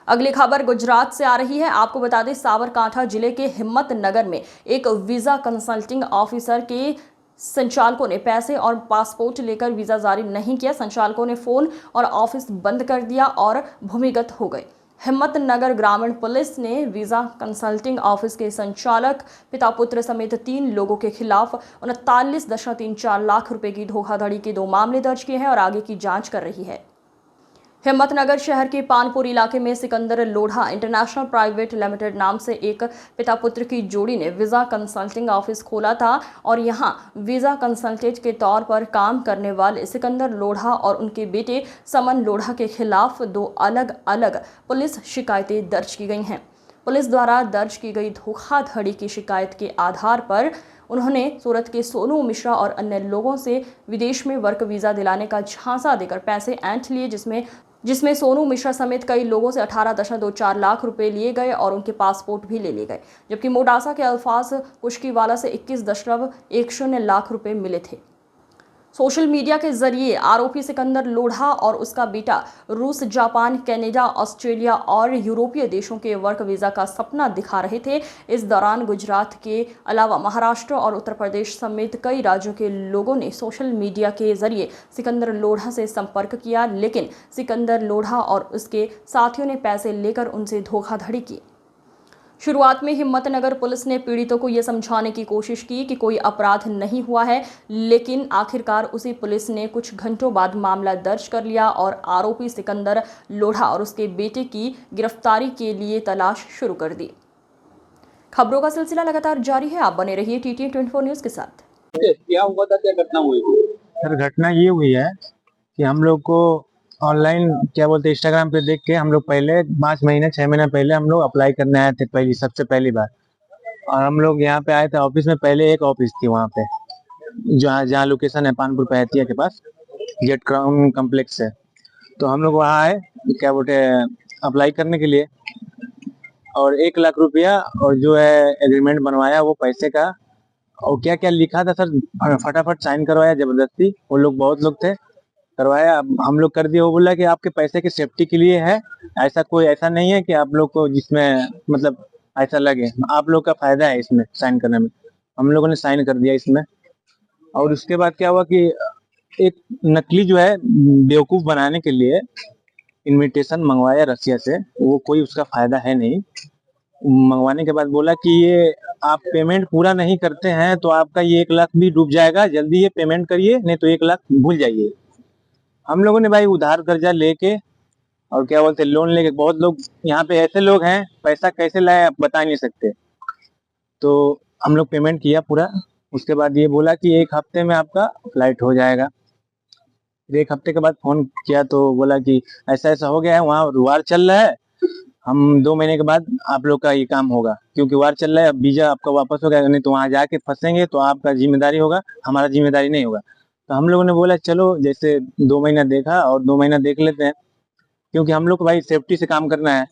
अगली खबर गुजरात से आ रही है। आपको बता दें, साबरकांठा जिले के हिम्मतनगर में एक वीजा कंसल्टिंग ऑफिसर के संचालकों ने पैसे और पासपोर्ट लेकर वीजा जारी नहीं किया। संचालकों ने फोन और ऑफिस बंद कर दिया और भूमिगत हो गए। हिम्मतनगर ग्रामीण पुलिस ने वीजा कंसल्टिंग ऑफिस के संचालक, पिता पुत्र समेत 3 लोगों के खिलाफ 39.34 लाख रुपए की धोखाधड़ी के 2 मामले दर्ज किए हैं और आगे की जांच कर रही है। हिम्मतनगर शहर के पानपुर इलाके में Sikandar Lodha international private limited नाम से एक पिता पुत्र की जोड़ी ने वीजा कंसल्टिंग ऑफिस खोला था और यहां वीजा कंसल्टेंट के तौर पर काम करने वाले सिकंदर लोढ़ा और उनके बेटे समन लोढ़ा के खिलाफ 2 अलग अलग पुलिस शिकायतें दर्ज की गई हैं। पुलिस द्वारा दर्ज की गई धोखाधड़ी की शिकायत के आधार पर उन्होंने सूरत के सोनू मिश्रा और अन्य लोगों से विदेश में वर्क वीजा दिलाने का झांसा देकर पैसे ऐंठ लिए, जिसमें सोनू मिश्रा समेत कई लोगों से 18.24 लाख रुपए लिए गए और उनके पासपोर्ट भी ले लिए गए, जबकि मोडासा के अल्फाज कुश्कीवाला से 21.10 लाख रुपए मिले थे। सोशल मीडिया के जरिए आरोपी सिकंदर लोढ़ा और उसका बेटा रूस, जापान, कनाडा, ऑस्ट्रेलिया और यूरोपीय देशों के वर्क वीजा का सपना दिखा रहे थे। इस दौरान गुजरात के अलावा महाराष्ट्र और उत्तर प्रदेश समेत कई राज्यों के लोगों ने सोशल मीडिया के जरिए सिकंदर लोढ़ा से संपर्क किया, लेकिन सिकंदर लोढ़ा और उसके साथियों ने पैसे लेकर उनसे धोखाधड़ी की। शुरुआत में हिम्मतनगर पुलिस ने पीड़ितों को यह समझाने की कोशिश की कि कोई अपराध नहीं हुआ है, लेकिन आखिरकार उसी पुलिस ने कुछ घंटों बाद मामला दर्ज कर लिया और आरोपी सिकंदर लोढ़ा और उसके बेटे की गिरफ्तारी के लिए तलाश शुरू कर दी। खबरों का सिलसिला लगातार जारी है। आप बने रहिए TTN 24 न्यूज के साथ। क्या हुआ था, क्या घटना हुई? सर घटना ये हुई है कि हम लोग को ऑनलाइन क्या बोलते हैं इंस्टाग्राम पे देख के हम लोग पहले 5 महीने 6 महीने पहले हम लोग अप्लाई करने आए थे, सबसे पहली बार। और हम लोग यहाँ पे आए थे ऑफिस में। पहले एक ऑफिस थी वहाँ पे, जहाँ लोकेशन है पानपुर पहतिया के पास, गेट क्राउन कम्प्लेक्स है। तो हम लोग वहाँ आए क्या बोलते अप्लाई करने के लिए, और 1 लाख रुपया और जो है एग्रीमेंट बनवाया वो पैसे का, और क्या क्या लिखा था सर फटाफट साइन करवाया जबरदस्ती। वो लोग बहुत लोग थे, करवाया, हम लोग कर दिए। वो बोला कि आपके पैसे की सेफ्टी के लिए है, ऐसा नहीं है कि आप लोग को जिसमें मतलब ऐसा लगे, आप लोग का फायदा है इसमें साइन करने में। हम लोगों ने साइन कर दिया इसमें। और उसके बाद क्या हुआ कि एक नकली जो है बेवकूफ बनाने के लिए इनविटेशन मंगवाया रसिया से, वो कोई उसका फायदा है नहीं। मंगवाने के बाद बोला कि ये आप पेमेंट पूरा नहीं करते हैं तो आपका ये 1 लाख भी डूब जाएगा, जल्दी ये पेमेंट करिए नहीं तो 1 लाख भूल जाइए। हम लोगों ने भाई उधार कर्जा लेके और क्या बोलते लोन लेके, बहुत लोग यहाँ पे ऐसे लोग हैं पैसा कैसे लाए आप बता नहीं सकते। तो हम लोग पेमेंट किया पूरा। उसके बाद ये बोला कि 1 हफ्ते में आपका फ्लाइट हो जाएगा। 1 हफ्ते के बाद फोन किया तो बोला कि ऐसा ऐसा हो गया है, वहाँ वार चल रहा है, हम 2 महीने के बाद आप लोग का ये काम होगा, क्योंकि वार चल रहा है, वीजा आपका वापस हो गया, नहीं तो वहाँ जाके फंसेंगे तो आपका जिम्मेदारी होगा, हमारा जिम्मेदारी नहीं होगा। तो हम लोगों ने बोला चलो जैसे 2 महीना देखा और 2 महीना देख लेते हैं, क्योंकि हम लोग को भाई सेफ्टी से काम करना है।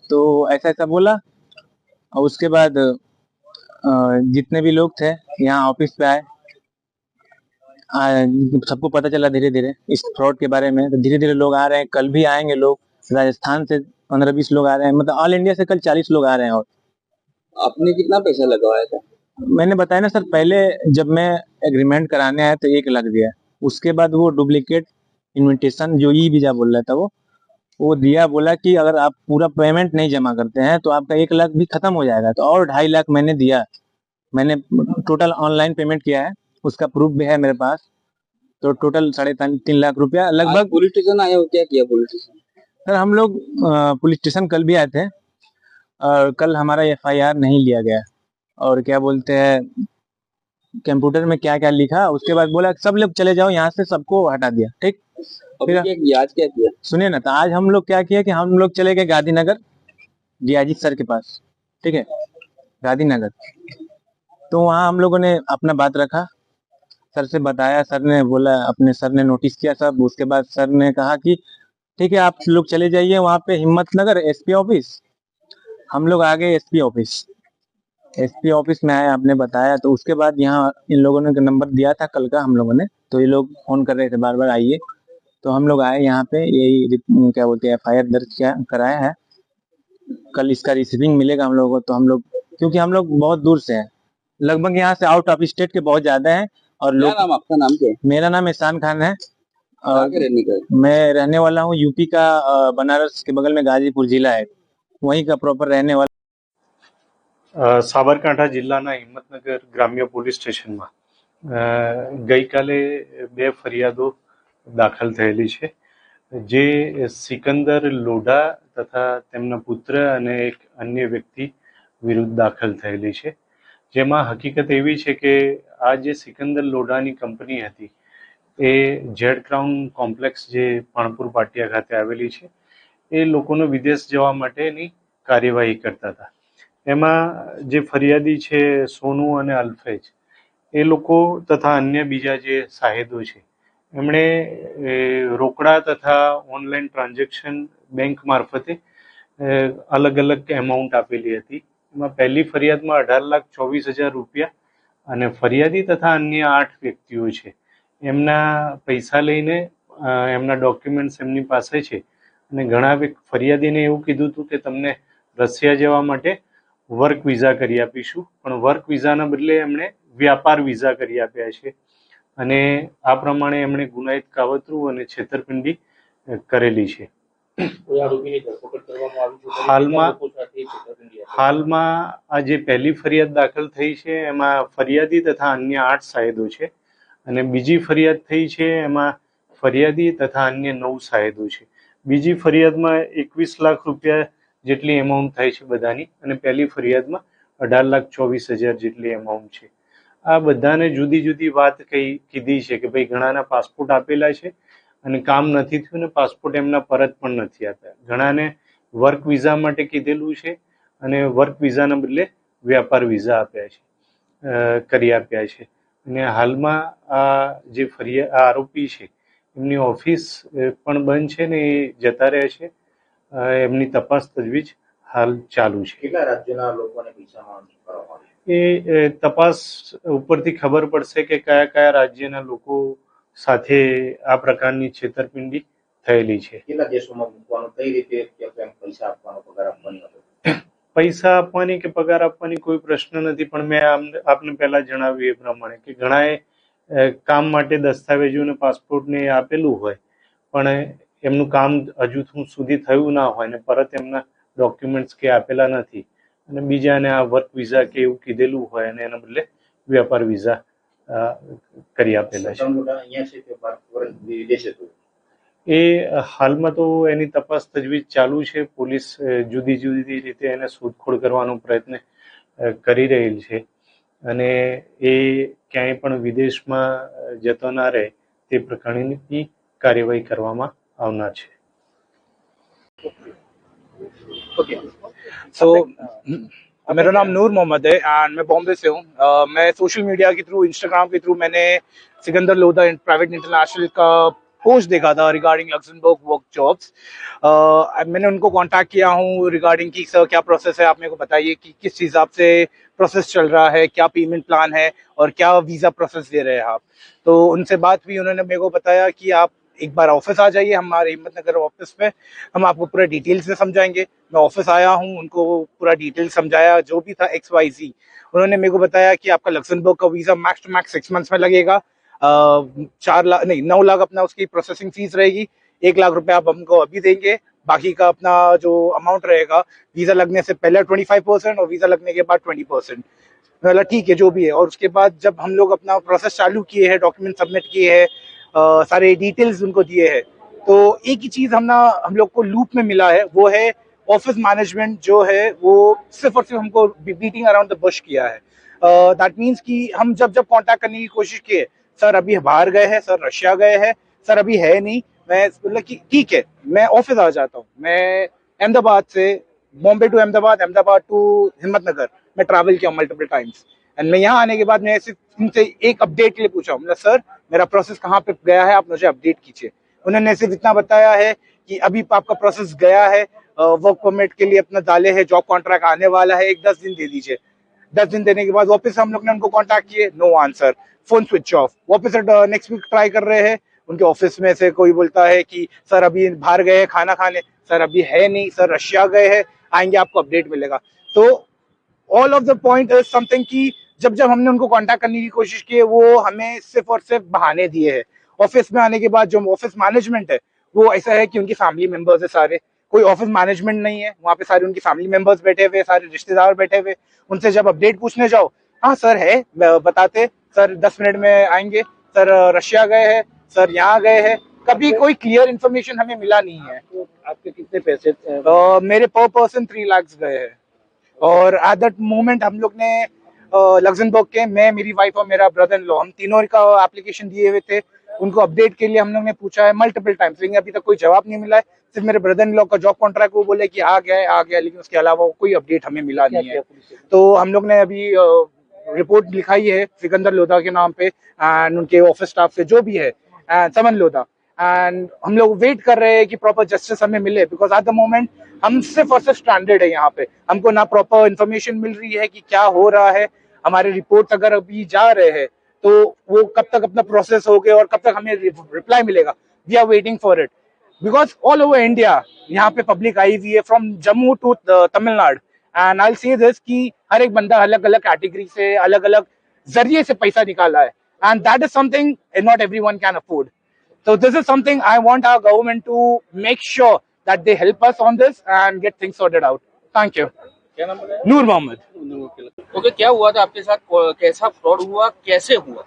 तो ऐसा ऐसा बोला। और उसके बाद जितने भी लोग थे यहाँ ऑफिस पे आए, सबको पता चला धीरे धीरे इस फ्रॉड के बारे में। तो धीरे धीरे लोग आ रहे हैं, कल भी आएंगे लोग, राजस्थान से 15-20 लोग आ रहे हैं, मतलब ऑल इंडिया से कल 40 लोग आ रहे हैं। और आपने कितना पैसा लगवाया था? मैंने बताया ना सर, पहले जब मैं एग्रीमेंट कराने आया तो 1 लाख दिया। उसके बाद वो डुप्लीकेट इन्विटेशन जो ई वीजा बोल रहा था वो दिया, बोला कि अगर आप पूरा पेमेंट नहीं जमा करते हैं तो आपका 1 लाख भी खत्म हो जाएगा। तो और 2.5 लाख मैंने दिया। मैंने टोटल ऑनलाइन पेमेंट किया है, उसका प्रूफ भी है मेरे पास। तो टोटल 3.5 लाख रुपया लगभग। पुलिस स्टेशन आए हो? क्या किया पुलिस स्टेशन? सर हम लोग पुलिस स्टेशन कल भी आए थे और कल हमारा FIR नहीं लिया गया। और क्या बोलते हैं कंप्यूटर में क्या क्या लिखा, उसके बाद बोला सब लोग चले जाओ यहाँ से, सबको हटा दिया। ठीक, फिर आज क्या किया? सुनिए ना, तो आज हम लोग क्या किया कि हम लोग चले गए गांधीनगर DIG सर के पास। ठीक है, गांधीनगर। तो वहाँ हम लोगों ने अपना बात रखा, सर से बताया, सर ने बोला, अपने सर ने नोटिस किया सब। उसके बाद सर ने कहा कि ठीक है आप लोग चले जाइए वहाँ पे हिम्मतनगर SP ऑफिस। हम लोग आ गए SP ऑफिस में आए, आपने बताया। तो उसके बाद यहाँ इन लोगों ने नंबर दिया था कल का हम लोगों ने, तो ये लोग फोन कर रहे थे बार बार आइए। तो हम लोग आए यहाँ पे, यही क्या बोलते हैं FIR दर्ज कराया है। कल इसका रिसीविंग मिलेगा हम लोगों को, तो हम लोग, क्योंकि हम लोग बहुत दूर से हैं, लगभग यहाँ से आउट ऑफ स्टेट के बहुत ज्यादा हैं। और क्या लोग, नाम आपका, नाम क्या है? मेरा नाम एहसान खान है कहाँ और के रहने का है? मैं रहने वाला हूँ यूपी का, बनारस के बगल में गाजीपुर जिला है, वहीं का प्रॉपर रहने वाला। સાબરકાંઠા જિલ્લાના હિંમતનગર ગ્રામ્ય પોલીસ સ્ટેશનમાં ગઈકાલે બે ફરિયાદો દાખલ થયેલી છે, જે સિકંદર લોઢા તથા તેમના પુત્ર અને એક અન્ય વ્યક્તિ વિરુદ્ધ દાખલ થયેલી છે, જેમાં હકીકત એવી છે કે આ જે સિકંદર લોઢાની કંપની હતી એ ઝેડ ક્રાઉન કોમ્પ્લેક્સ જે પાણપુર પાટિયા ખાતે આવેલી છે એ લોકોનો વિદેશ જવા માટેની કાર્યવાહી કરતા હતા। એમાં જે ફરિયાદી છે સોનુ અને અલ્ફેજ, એ લોકો તથા અન્ય બીજા જે સાહેદો છે એમણે રોકડા તથા ઓનલાઈન ટ્રાન્ઝેક્શન બેંક મારફતે અલગ અલગ એમાઉન્ટ આપેલી હતી। એમાં પહેલી ફરિયાદમાં 18,24,000 રૂપિયા અને ફરિયાદી તથા અન્ય 8 વ્યક્તિઓ છે એમના પૈસા લઈને એમના ડોક્યુમેન્ટ્સ એમની પાસે છે અને ઘણા ફરિયાદીને એવું કીધું હતું કે તમને રશિયા જવા માટે વર્ક વિઝા કરી આપીશું, પણ વર્ક વિઝાના બદલે એમણે વ્યાપાર વિઝા કરી આપ્યા છે અને આ પ્રમાણે એમણે ગુનાહિત કાવતરું અને છેતરપિંડી કરેલી છે। હાલમાં આ જે પહેલી ફરિયાદ દાખલ થઈ છે એમાં ફરિયાદી તથા અન્ય 8 સાહેદો છે અને બીજી ફરિયાદ થઈ છે એમાં ફરિયાદી તથા અન્ય 9 સાહેદો છે। બીજી ફરિયાદમાં 21 લાખ રૂપિયા જેટલી એમાઉન્ટ થાય છે બધાની અને પહેલી ફરિયાદમાં 18,24,000 જેટલી એમાઉન્ટ છે। આ બધાને જુદી જુદી વાત કીધી છે કે ભાઈ ઘણાના પાસપોર્ટ આપેલા છે અને કામ નથી થયું ને પાસપોર્ટ એમના પરત પણ નથી આપ્યા, ઘણાને વર્ક વિઝા માટે કીધેલું છે અને વર્ક વિઝાના બદલે વ્યાપાર વિઝા આપ્યા છે, કરી આપ્યા છે। અને હાલમાં આ જે આરોપી છે એમની ઓફિસ પણ બંધ છે ને એ જતા રહે છે, એમની તપાસ તજવીજ હાલ ચાલુ છે। કેટલા રાજ્યના લોકોને પૈસા કરવામાં આવે? એ તપાસ ઉપરથી ખબર પડશે કે કયા કયા રાજ્યના લોકો સાથે આ પ્રકારની છેતરપિંડી થયેલી છે। કેટલા દેશોમાં મૂકવાનું, કઈ રીતે પૈસા આપવાનો, પગાર આપવાની? પૈસા આપવાની કે પગાર આપવાની કોઈ પ્રશ્ન નથી, પણ મેં આપને પહેલા જણાવ્યું એ પ્રમાણે કે ઘણાએ કામ માટે દસ્તાવેજો અને પાસપોર્ટને આપેલું હોય પણ એમનું કામ હજુ સુધી થયું ના હોય ને પરત એમના ડોક્યુમેન્ટ્સ કે આપેલા નથી અને બીજાને આ વર્ક વિઝા કે એવું કીધેલું હોય અને એના બદલે વ્યાપાર વિઝા કરી આપેલા છે। એ હાલમાં તો એની તપાસ તજવીજ ચાલુ છે, પોલીસ જુદી જુદી રીતે એને શોધખોળ કરવાનો પ્રયત્ન કરી રહેલ છે અને એ ક્યાંય પણ વિદેશમાં જતો ના રહે તે પ્રકારની કાર્યવાહી કરવામાં આવનાર છે। मेरा नाम नूर मोहम्मद है एंड मैं बॉम्बे से हूँ। मैं सोशल मीडिया के थ्रू, इंस्टाग्राम के थ्रू मैंने सिकंदर लोधा प्राइवेट इंटरनेशनल का पोस्ट देखा था रिगार्डिंग लक्समबर्ग वर्क जॉब्स। मैंने उनको कांटेक्ट किया हूँ रिगार्डिंग की सर क्या प्रोसेस है, आप मेरे को बताइए कि किस हिसाब से प्रोसेस चल रहा है, क्या पेमेंट प्लान है और क्या वीज़ा प्रोसेस दे रहे हैं आप। तो उनसे बात हुई, उन्होंने मेरे को बताया कि आप एक बार ऑफिस आ जाइए हमारे हिम्मतनगर ऑफिस पे, हम आपको पूरा डिटेल से समझाएंगे। मैं ऑफिस आया हूँ, उनको पूरा डिटेल समझाया जो भी था XYZ। उन्होंने मेरे को बताया कि आपका लक्समबर्ग का visa max to max 6 months में लगेगा, 9 लाख अपना उसकी प्रोसेसिंग फीस रहेगी, 1 लाख रुपए आप हमको अभी देंगे, बाकी का अपना जो अमाउंट रहेगा वीज़ा लगने से पहले 25% और वीज़ा लगने के बाद 20%। बोला ठीक है जो भी है। और उसके बाद जब हम लोग अपना प्रोसेस चालू किए हैं, डॉक्यूमेंट सबमिट किए हैं, सारे डिटेल्स उनको दिए हैं, तो एक ही चीज़ हम लोग को लूप में मिला है, वो है ऑफिस मैनेजमेंट जो है वो सिर्फ और सिर्फ हमको बीटिंग अराउंड द बुश किया है। दैट मीन्स कि हम जब कांटेक्ट करने की कोशिश किए, सर अभी बाहर गए हैं, सर रशिया गए हैं, सर अभी है नहीं। मैं बोला कि ठीक है मैं ऑफिस आ जाता हूँ। मैं अहमदाबाद से बॉम्बे टू अहमदाबाद टू हिम्मतनगर मैं ट्रैवल किया मल्टीपल टाइम्स एंड मैं यहाँ आने के बाद मैं इनसे एक अपडेट के लिए पूछा, मतलब सर मेरा प्रोसेस कहाँ पे गया है, आप मुझे अपडेट कीजिए। उन्होंने सिर्फ इतना बताया है कि अभी आपका प्रोसेस गया है, वर्क परमिट के लिए अपना डाले है, जॉब कॉन्ट्रैक्ट आने वाला है, 10 दिन दे दीजिए। 10 दिन देने के बाद वापस हम लोग ने उनको कॉन्टैक्ट किए, no answer, phone switch off. वापस नेक्स्ट वीक ट्राई कर रहे हैं, उनके ऑफिस में से कोई बोलता है कि सर अभी बाहर गए हैं खाना खाने, सर अभी है नहीं, सर रशिया गए हैं, आएंगे, आपको अपडेट मिलेगा। तो all of the point is something कि जब जब हमने उनको कांटेक्ट करने की कोशिश की है, वो हमें सिर्फ और सिर्फ बहाने दिए हैं। ऑफिस में आने के बाद जो ऑफिस मैनेजमेंट है वो ऐसा है कि उनकी फैमिली मेंबर्स है सारे, कोई ऑफिस मैनेजमेंट नहीं है वहाँ पे, सारे उनकी फैमिली मेंबर्स बैठे हुए, सारे रिश्तेदार बैठे हुए। उनसे जब अपडेट पूछने जाओ, हाँ सर है, बताते सर 10 मिनट में आएंगे, सर रशिया गए हैं, सर यहाँ गए हैं। कभी कोई क्लियर इन्फॉर्मेशन हमें मिला नहीं है। आपके कितने पैसे मेरे पर पर्सन 3 लाख गए हैं। और एट दैट मोमेंट हम लोग ने लग्जमबर्ग के, मैं, मेरी वाइफ और मेरा ब्रदर इन लॉ, हम तीनों का एप्लीकेशन दिए हुए थे। उनको अपडेट के लिए हम लोग ने पूछा है मल्टीपल टाइम्स, लेकिन अभी तक कोई जवाब नहीं मिला है। सिर्फ मेरे ब्रदर इन लॉ का जॉब कॉन्ट्रैक्ट वो बोले कि आ गया, लेकिन उसके अलावा कोई अपडेट हमें मिला नहीं है। तो हम लोग ने अभी रिपोर्ट लिखाई है सिकंदर लोधा के नाम पे एंड उनके ऑफिस स्टाफ से जो भी है, समन लोधा, एंड हम लोग वेट कर रहे हैं कि प्रॉपर जस्टिस हमें मिले, बिकॉज एट द मोमेंट हम सिर्फ और सिर्फ स्टैंडर्ड है यहाँ पे। हमको ना प्रॉपर इन्फॉर्मेशन मिल रही है कि क्या हो रहा है। हमारे रिपोर्ट अगर अभी जा रहे हैं तो वो कब तक अपना प्रोसेस हो गया और कब तक हमें रिप्लाई मिलेगा। We are waiting for it because all over India यहाँ पे पब्लिक आई हुई है, from Jammu to Tamil Nadu, and I say this कि हर एक बंदा अलग अलग कैटेगरी से, अलग अलग जरिए से पैसा निकाला है, and that is something not everyone can afford. So this is something I want our government to make sure that they help us on this and get things sorted out. Thank you. क्या नाम है? नूर Mohammad. Okay, क्या हुआ था आपके साथ? कैसा fraud हुआ, कैसे हुआ?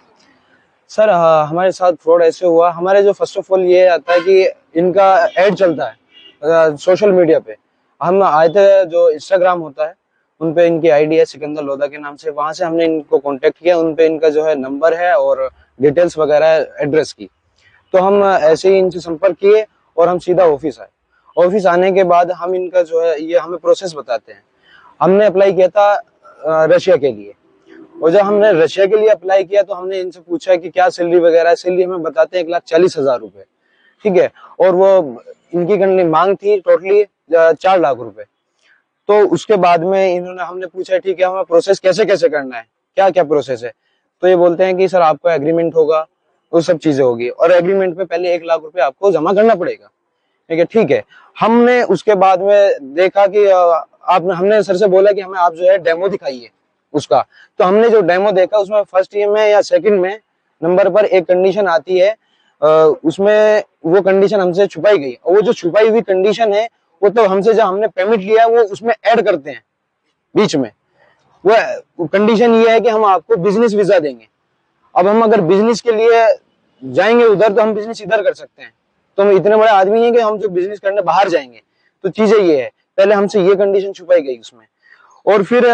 सर हमारे साथ फ्रॉड ऐसे हुआ, हमारे जो फर्स्ट ऑफ ऑल ये आता है कि इनका ऐड चलता है सोशल मीडिया पे। हम आए थे, जो इंस्टाग्राम होता है उन पे इनकी आईडी है सिकंदर लोधा के नाम से, वहां से हमने इनको कांटेक्ट किया। उन पे इनका जो है नंबर है और डिटेल्स वगैरह एड्रेस की, तो हम ऐसे ही इनसे संपर्क किए और हम सीधा ऑफिस आए। ऑफिस आने के बाद हम इनका जो है ये हमें प्रोसेस बताते हैं। हमने अप्लाई किया था रशिया के लिए, और जब हमने रशिया के लिए अप्लाई किया तो हमने इनसे पूछा कि क्या सैलरी वगैरह है। सैलरी हमें बताते हैं 1,40,000 रुपए, ठीक है, और वो इनकी मांग थी टोटली 4 लाख रुपए। तो उसके बाद में इन्होंने, हमने पूछा ठीक है हमें प्रोसेस कैसे कैसे करना है, क्या क्या प्रोसेस है। तो ये बोलते हैं कि सर आपका एग्रीमेंट होगा, वो सब चीजें होगी, और एग्रीमेंट पे पहले 1 लाख रुपए आपको जमा करना पड़ेगा। ठीक है। हमने उसके बाद में देखा कि हमने सर से बोला कि हमें आप जो है डेमो दिखाइए उसका। तो हमने जो डेमो देखा उसमें फर्स्ट में या सेकंड में नंबर पर एक कंडीशन आती है, उसमें वो कंडीशन हमसे छुपाई गई, और वो जो छुपाई हुई कंडीशन है वो तो हमसे जब हमने पेमेंट लिया वो उसमें ऐड करते हैं बीच में। वो कंडीशन ये है कि हम आपको बिजनेस वीजा देंगे। अब हम अगर बिजनेस के लिए जाएंगे उधर तो हम बिजनेस इधर कर सकते हैं, तो हम इतने बड़े आदमी हैं कि हम जो बिजनेस करने बाहर जाएंगे। तो चीजें ये है, पहले हमसे ये कंडीशन छुपाई गई उसमें। और फिर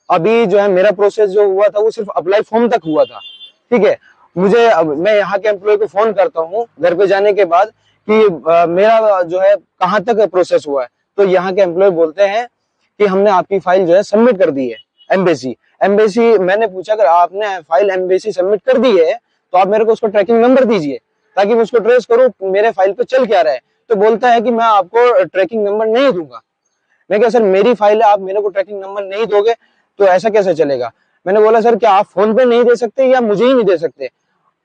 अभी जो है मेरा प्रोसेस जो हुआ था वो सिर्फ अप्लाई फॉर्म तक हुआ था, ठीक है। मैं यहाँ के एम्प्लॉय को फोन करता हूँ घर पे जाने के बाद कि मेरा जो है कहाँ तक प्रोसेस हुआ है, तो यहाँ के एम्प्लॉय बोलते हैं कि हमने आपकी फाइल जो है सबमिट कर दी है एम्बेसी। मैंने पूछा अगर आपने फाइल एम्बेसी सबमिट कर दी है तो आप मेरे को उसका ट्रैकिंग नंबर दीजिए ताकि मैं उसको ट्रेस करूं मेरे फाइल पे चल क्या रहा है। तो बोलता है कि मैं आपको ट्रैकिंग नंबर नहीं दूंगा। मैं कहा सर मेरी फाइल है, आप मेरे को ट्रैकिंग नंबर नहीं दोगे तो ऐसा कैसे चलेगा। मैंने बोला सर क्या आप फोन पे नहीं दे सकते या मुझे ही नहीं दे सकते।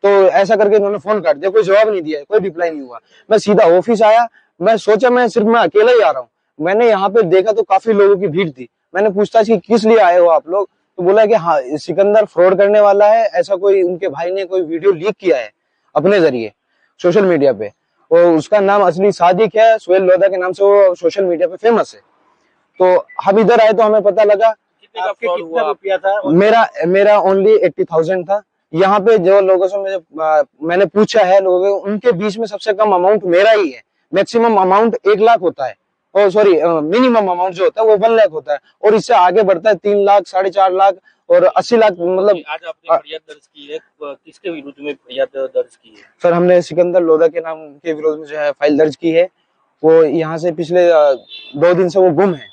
तो ऐसा करके इन्होंने फोन काट दिया, कोई जवाब नहीं दिया, कोई रिप्लाई नहीं हुआ। मैं सीधा ऑफिस आया, मैं सोचा मैं अकेला ही आ रहा हूँ। मैंने यहाँ पे देखा तो काफी लोगों की भीड़ थी। मैंने पूछताछ की किस लिए आए हो आप लोग, तो बोला कि हाँ सिकंदर फ्रॉड करने वाला है, ऐसा कोई उनके भाई ने कोई वीडियो लीक किया है अपने जरिए सोशल मीडिया पे, और उसका नाम असली सादिक है, सुहेल लोधा के नाम से वो सोशल मीडिया पे फेमस है। तो हम इधर आए तो हमें पता लगा कितना रुपया था? मेरा ओनली 80,000 था। यहाँ पे जो लोगों से मैंने पूछा है लोगों के, उनके बीच में सबसे कम अमाउंट मेरा ही है। मैक्सिमम अमाउंट 1 लाख होता है, और सॉरी मिनिमम अमाउंट जो होता है वो 1 लाख होता है, और इससे आगे बढ़ता है 3 लाख, 4.5 लाख और 80 लाख। मतलब आज आपने फरियाद दर्ज की है, किसके विरुद्ध में फरियाद दर्ज की है? सर हमने सिकंदर लोधा के नाम के विरोध में जो है फाइल दर्ज की है। वो यहाँ से पिछले 2 दिन से वो गुम है।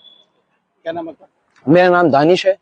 क्या नाम है? मेरा नाम दानिश है।